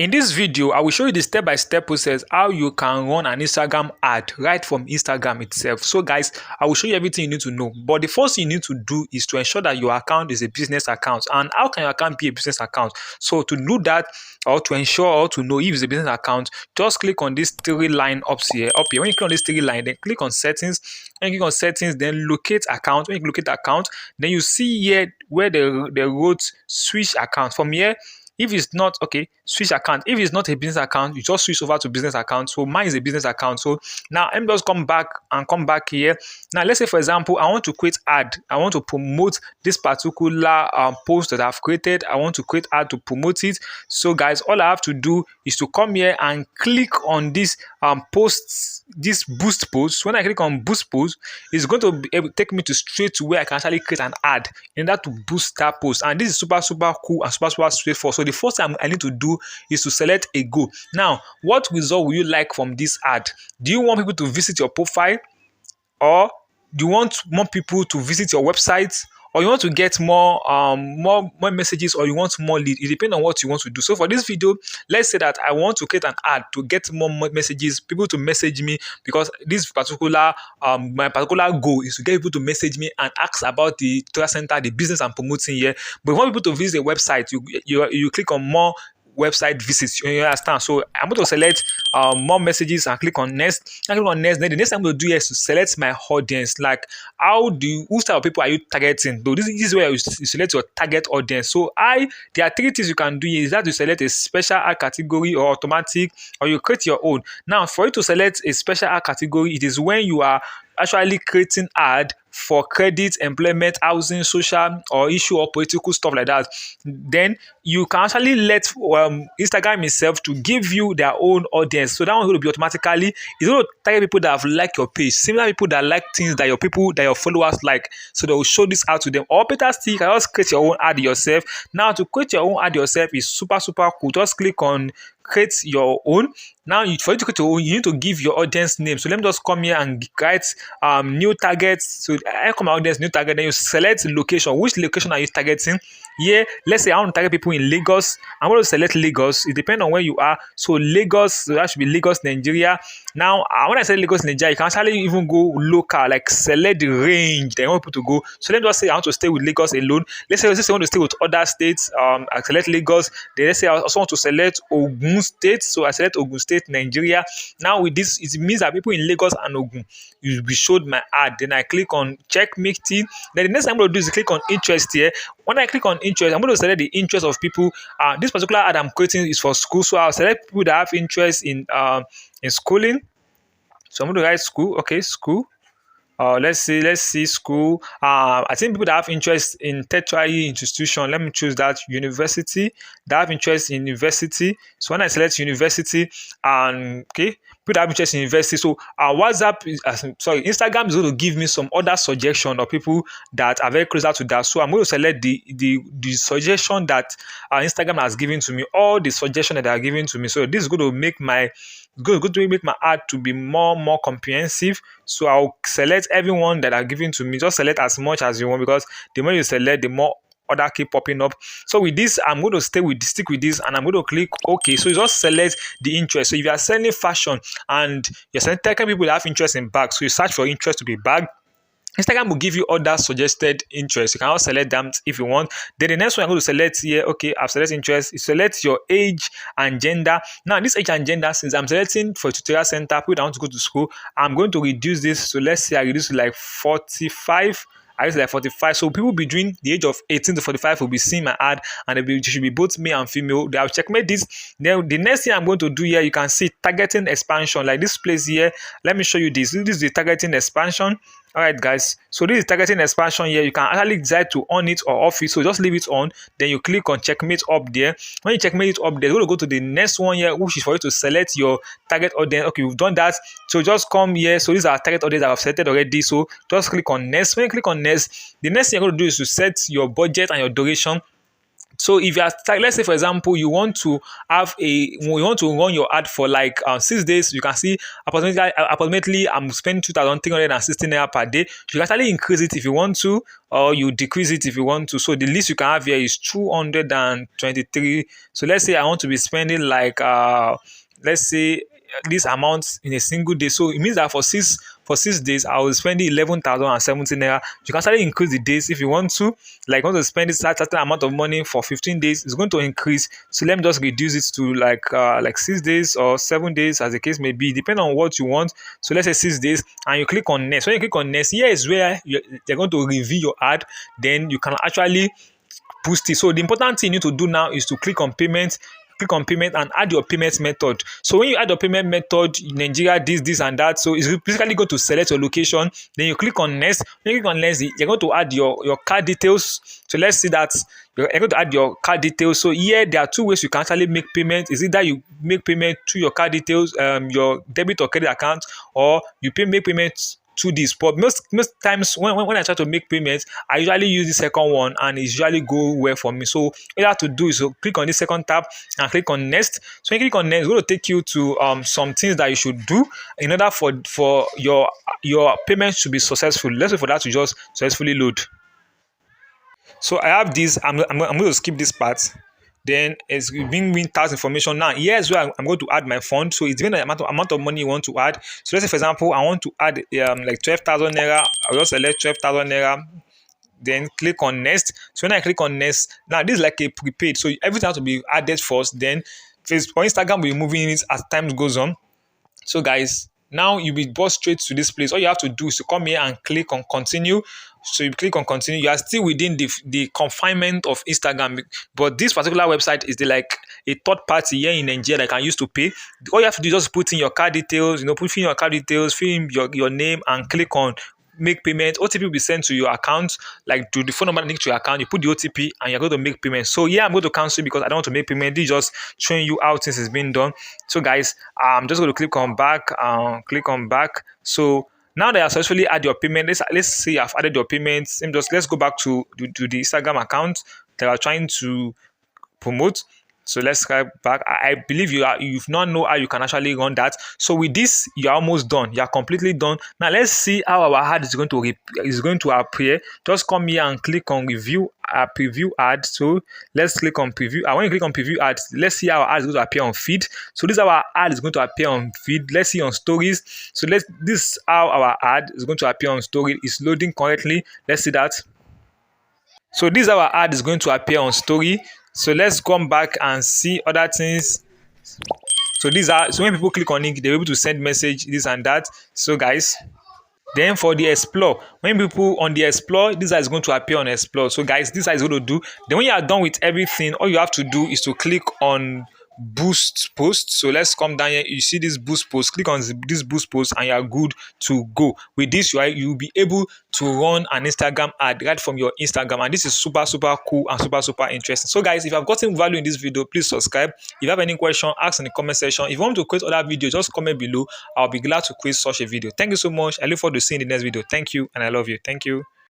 In this video, I will show you the step-by-step process how you can run an Instagram ad right from Instagram itself. So guys, I will show you everything you need to know. But the first thing you need to do is to ensure that your account is a business account. And how can your account be a business account? So to do that, or to ensure or to know if it's a business account, just click on this three line up here. When you click on this three line, then click on settings. When you click on settings, then locate account. When you locate account, then you see here where they wrote switch account. From here, if it's not okay, switch account. If it's not a business account, you just switch over to business account. So mine is a business account. So now let me just come back here. Now let's say for example, I want to create ad. I want to promote this particular post that I've created. I want to create ad to promote it. So guys, all I have to do is to come here and click on this posts, this boost post. When I click on boost post, it's going to be able to take me to straight to where I can actually create an ad in order to boost that post. And this is super cool and super straightforward. So the first thing I need to do is to select a goal. Now, what result will you like from this ad? Do you want people to visit your profile, or do you want more people to visit your website, or you want to get more messages, or you want more lead? It depends on what you want to do. So for this video, let's say that I want to create an ad to get more messages, people to message me, because this particular my particular goal is to get people to message me and ask about the tutorial center, the business I'm promoting here. But if you want people to visit the website, you click on more website visits. You understand? So I'm going to select more messages and click on next. I click on next. Then the next thing I'm going to do is to select my audience. Like, whose type of people are you targeting? Though this is where you select your target audience. So there are three things you can do here. Is that you select a special ad category or automatic, or you create your own. Now, for you to select a special ad category, it is when you are actually creating ad for credit, employment, housing, social, or issue or political stuff like that. Then you can actually let Instagram itself to give you their own audience. So that one's going to be automatically, it's going to target people that have liked your page, similar people that like things that your followers like. So they will show this out to them. Or better still, you can just create your own ad yourself. Now to create your own ad yourself is super cool. Just click on create your own. Now, for you to create your own, you need to give your audience name. So let me just come here and write new targets. So I come audience new target. Then you select location. Which location are you targeting? Here, let's say I want to target people in Lagos. I'm going to select Lagos. It depends on where you are. So Lagos, so that should be Lagos, Nigeria. Now, when I say Lagos, Nigeria, you can actually even go local, like select the range that you want people to go. So let me just say I want to stay with Lagos alone. Let's say I want to stay with other states. I select Lagos. Then let's say I also want to select Ogun State. So I select Ogun State, Nigeria. Now with this, it means that people in Lagos and Ogun will be showed my ad. Then I click on check mixed. Then the next thing I'm going to do is click on interest here. When I click on interest, I'm going to select the interest of people. This particular ad I'm creating is for school, so I'll select people that have interest in schooling. So I'm going to write school. Okay, school. Let's see school. I think people that have interest in tertiary institution. Let me choose that. University. That have interest in university. So when I select university, and okay, people that have interest in university. So WhatsApp is Instagram is going to give me some other suggestion of people that are very closer to that. So I'm going to select the suggestion that Instagram has given to me, all the suggestion that they are giving to me. So this is going to make my ad to be more comprehensive. So I'll select everyone that are given to me. Just select as much as you want, because the more you select, the more other keep popping up. So with this, I'm going to stick with this, and I'm going to click OK. So you just select the interest. So if you are selling fashion and you're selling people that have interest in bags, so you search for interest to be bag. Instagram will give you other suggested interests. You can also select them if you want. Then the next one I'm going to select here, okay, I've selected interest. You select your age and gender. Now, this age and gender, since I'm selecting for tutorial center, people that want to go to school, I'm going to reduce this. So let's say I reduce to like 45. I use like 45. So people between the age of 18 to 45 will be seeing my ad, and it should be both male and female. They have checkmate this. Then the next thing I'm going to do here, you can see targeting expansion, like this place here. Let me show you this. This is the targeting expansion. All right, guys. So this is targeting expansion here. You can actually decide to on it or off it. So just leave it on. Then you click on checkmate up there. When you checkmate it up there, you're going to go to the next one here, which is for you to select your target audience. Okay, we've done that. So just come here. So these are target audience that I've selected already. So just click on next. When you click on next, the next thing you're going to do is to set your budget and your duration So if you are, like, let's say for example, you want to run your ad for like 6 days, you can see approximately I'm spending 2,360 naira per day. You can actually increase it if you want to, or you decrease it if you want to. So the least you can have here is 223. So let's say I want to be spending like let's say this amount in a single day. So it means that for six days I will spend 11,070 naira. You can actually increase the days if you want to. Like, want to spend this certain amount of money for 15 days, it's going to increase. So let me just reduce it to like 6 days or 7 days, as the case may be, depending on what you want. So let's say 6 days, and you click on next. When you click on next, here is where they're going to review your ad. Then you can actually boost it. So the important thing you need to do now is to click on payment, and add your payment method. So when you add your payment method, Nigeria, this and that, so it's basically going to select your location. Then you click on next. When you click on next, you're going to add your card details. So let's see that you're going to add your card details. So here there are two ways you can actually make payment. Is either you make payment through your card details, your debit or credit account, or you make payments to this. But most times when I try to make payments, I usually use the second one, and it usually go well for me. So what you have to do is to click on the second tab and click on next. So when you click on next, it's going to take you to some things that you should do in order for your payments to be successful. Let's wait for that to just successfully load. So I have this. I'm going to skip this part. Then it's being me tax information. Now here's where I'm going to add my fund. So it's given the amount of money you want to add. So let's say for example I want to add like 12,000 naira. I'll just select 12,000 naira. Then click on next. So when I click on next, now this is like a prepaid. So everything has to be added first. Then Facebook, Instagram will be moving it as time goes on. So guys, now you'll be brought straight to this place. All you have to do is to come here and click on continue. So you click on continue, you are still within the confinement of Instagram, but this particular website is like a third party here in Nigeria that can use to pay. All you have to do is just put in your card details, put in your card details, fill in your name, and click on make payment. OTP will be sent to your account, like to the phone number linked to your account. You put the OTP and you're going to make payment. So yeah, I'm going to cancel because I don't want to make payment. This is just showing you how things is being done. So guys, I'm just going to click on back. So now that I successfully add your payment, let's say I've added your payments. Let's go back to the Instagram account that I'm trying to promote. So let's go back. I believe you've not know how you can actually run that. So with this, you're almost done. You're completely done. Now let's see how our ad is going to appear. Just come here and click on preview ad. So let's click on preview. And when you click on preview ad, let's see how our ad is going to appear on feed. So this is how our ad is going to appear on feed. Let's see on stories. So this is how our ad is going to appear on story. It's loading correctly. Let's see that. So this is how our ad is going to appear on story. So let's come back and see other things. So when people click on it, they're able to send message, this and that. So guys, then for the explore, when people on the explore, this is going to appear on explore. So guys, this is going to do. Then when you are done with everything, all you have to do is to click on boost post. So let's come down here. You see this boost post, click on this boost post and you are good to go. With this, you'll be able to run an Instagram ad right from your Instagram, and this is super cool and super interesting. So guys, if you have gotten value in this video, please subscribe. If you have any question, ask in the comment section. If you want to create other videos, just comment below. I'll be glad to create such a video. Thank you so much. I look forward to seeing you in the next video. Thank you, and I love you. Thank you.